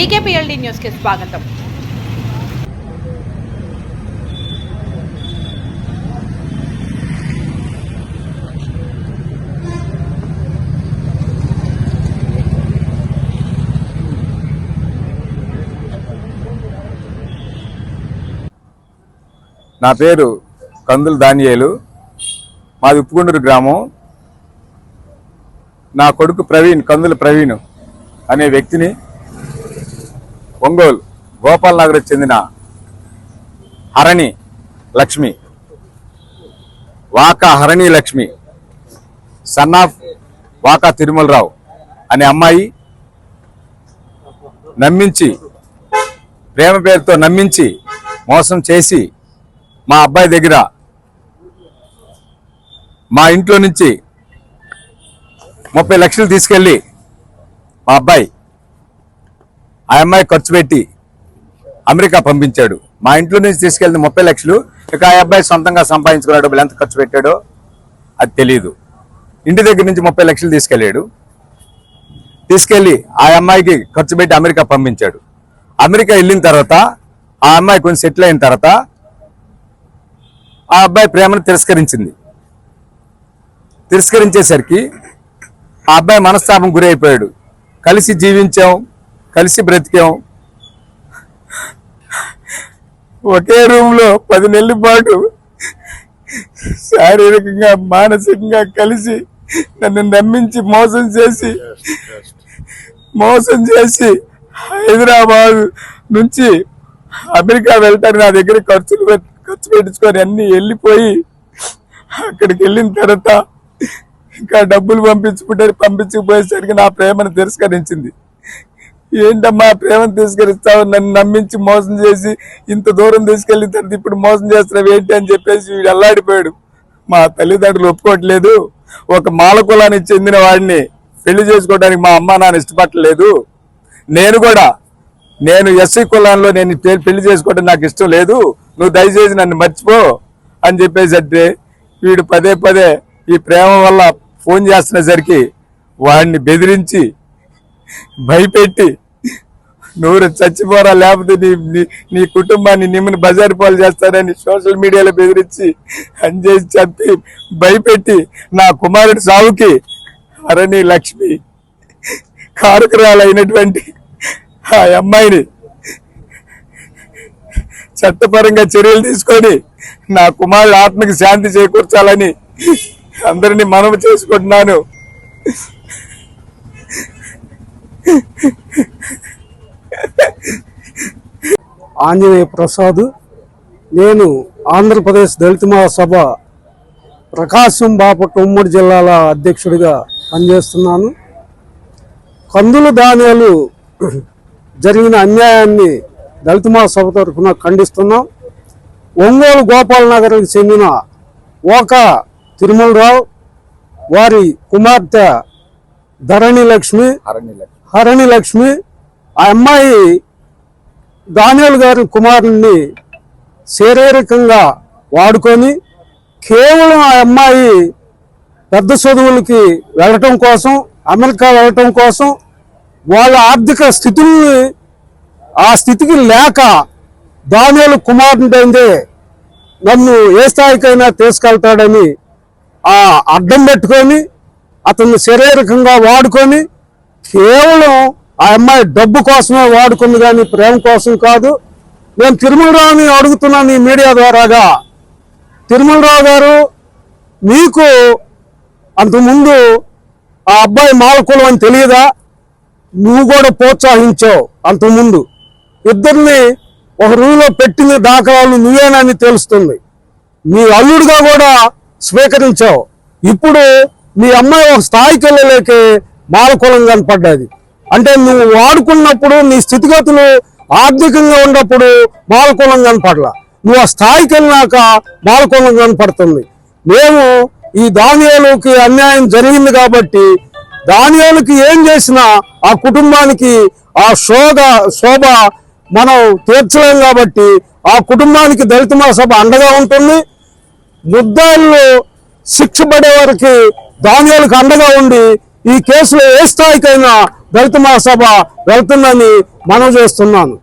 డీకేపీఎల్డీ న్యూస్కి స్వాగతం. నా పేరు కందుల దానియేలు, మాది ఉప్పుగుండూరు గ్రామం. నా కొడుకు కందుల ప్రవీణ్ అనే వ్యక్తిని ఒంగోలు గోపాల్ నగర్ చెందిన హరణి లక్ష్మి, వాకా హరణి లక్ష్మి సన్ ఆఫ్ వాకా తిరుమలరావు అనే అమ్మాయి నమ్మించి, ప్రేమ పేరుతో నమ్మించి మోసం చేసి మా అబ్బాయి దగ్గర మా ఇంట్లో నుంచి 30 లక్షలు తీసుకెళ్ళి మా అబ్బాయి ఆ అమ్మాయి ఖర్చు పెట్టి అమెరికా పంపించాడు. మా ఇంట్లో నుంచి తీసుకెళ్ళిన 30 లక్షలు ఇక ఆ అబ్బాయి సొంతంగా సంపాదించుకున్న డబ్బులు ఎంత ఖర్చు పెట్టాడో అది తెలియదు. ఇంటి దగ్గర నుంచి 30 లక్షలు తీసుకెళ్ళి ఆ అమ్మాయికి ఖర్చు పెట్టి అమెరికా పంపించాడు. అమెరికా వెళ్ళిన తర్వాత ఆ అమ్మాయి కొంచెం సెటిల్ అయిన తర్వాత ఆ అబ్బాయి ప్రేమను తిరస్కరించేసరికి ఆ అబ్బాయి మనస్తాపం గురైపోయాడు. కలిసి జీవించాం, కలిసి బ్రతికాం, ఒకే రూమ్లో 10 నెలల పాటు శారీరకంగా మానసికంగా కలిసి నన్ను నమ్మించి మోసం చేసి హైదరాబాద్ నుంచి అమెరికా వెళ్తాను నా దగ్గర ఖర్చు పెట్టించుకొని అన్ని వెళ్ళిపోయి అక్కడికి వెళ్ళిన తర్వాత ఇంకా డబ్బులు పంపించకపోయేసరికి నా ప్రేమను తిరస్కరించింది. ఏంటమ్మా ప్రేమను తిరస్కరిస్తావు, నన్ను నమ్మించి మోసం చేసి ఇంత దూరం తీసుకెళ్ళిన తర్వాత ఇప్పుడు మోసం చేస్తున్నావు ఏంటి అని చెప్పేసి వీడు అల్లాడిపోయాడు. మా తల్లిదండ్రులు ఒప్పుకోవట్లేదు, ఒక మాల కులానికి చెందిన వాడిని పెళ్లి చేసుకోవడానికి మా అమ్మ నాన్న ఇష్టపడలేదు, నేను ఎస్సీ కులాల్లో నేను పెళ్లి చేసుకోవడం నాకు ఇష్టం లేదు, నువ్వు దయచేసి నన్ను మర్చిపో అని చెప్పేసి అంటే వీడు పదే ఈ ప్రేమ వల్ల ఫోన్ చేస్తున్నసరికి వాడిని బెదిరించి భయపెట్టి నువ్వు చచ్చిపోరా లేకపోతే నీ కుటుంబాన్ని నిమ్మని బజారు పాలు చేస్తానని సోషల్ మీడియాలో బెదిరించి అని చేసి చెప్పి భయపెట్టి నా కుమారుడి సావుకి హరణి లక్ష్మి కారకురాలైనటువంటి ఆ అమ్మాయిని చట్టపరంగా చర్యలు తీసుకొని నా కుమారుడు ఆత్మకి శాంతి చేకూర్చాలని అందరినీ మనవి చేసుకుంటున్నాను. ఆంజనేయ ప్రసాద్, నేను ఆంధ్రప్రదేశ్ దళిత మహాసభ ప్రకాశం బాపట్ల ఉమ్మడి జిల్లాల అధ్యక్షుడిగా పనిచేస్తున్నాను. కందుల దానియాలు జరిగిన అన్యాయాన్ని దళిత మహాసభ తరఫున ఖండిస్తున్నాం. ఒంగోలు గోపాల్ నగర్కి చెందిన వాకా తిరుమలరావు వారి కుమార్తె హరణి లక్ష్మి ఆ అమ్మాయి దానియాలు గారి కుమారుణ్ణి శారీరకంగా వాడుకొని కేవలం ఆ అమ్మాయి పెద్ద చదువులకి వెళ్ళటం కోసం, అమెరికా వెళ్ళటం కోసం వాళ్ళ ఆర్థిక స్థితుల్ని ఆ స్థితికి లేక దానియాలు కుమారుడైందే నన్ను ఏ స్థాయికైనా తీసుకెళ్తాడని ఆ అడ్డం పెట్టుకొని అతన్ని శారీరకంగా వాడుకొని కేవలం ఆ అమ్మాయి డబ్బు కోసమే వాడుకుంది కానీ ప్రేమ కోసం కాదు. నేను తిరుమలరావుని అడుగుతున్నాను ఈ మీడియా ద్వారాగా, తిరుమలరావు గారు మీకు అంతకుముందు ఆ అబ్బాయి మాలకులం అని తెలియదా? నువ్వు కూడా ప్రోత్సహించావు. అంతకుముందు ఇద్దరిని ఒక రూమ్లో పెట్టిన దాఖలాలు నువ్వేనని తెలుస్తుంది. మీ అల్లుడుగా కూడా స్వీకరించావు. ఇప్పుడు మీ అమ్మాయి ఒక స్థాయికి వెళ్ళలేక మాలకులం కనపడ్డది. అంటే నువ్వు వాడుకున్నప్పుడు నీ స్థితిగతులు ఆర్థికంగా ఉన్నప్పుడు మాలకులం కనపడలా, నువ్వు ఆ స్థాయికి వెళ్ళినాక మాలకులం కనపడుతుంది. మేము ఈ దానియాలుకి అన్యాయం జరిగింది కాబట్టి దానియాలుకి ఏం చేసినా ఆ కుటుంబానికి ఆ శోభ మనం తీర్చలేం కాబట్టి ఆ కుటుంబానికి దళిత మహాసభ అండగా ఉంటుంది. ముద్దాయిల్లో శిక్ష పడే వారికి దానియాలకు అండగా ఉండి ఈ కేసులో ఏ స్థాయికైనా దళిత మహాసభ వెళ్తుందని మనవి చేస్తున్నాను.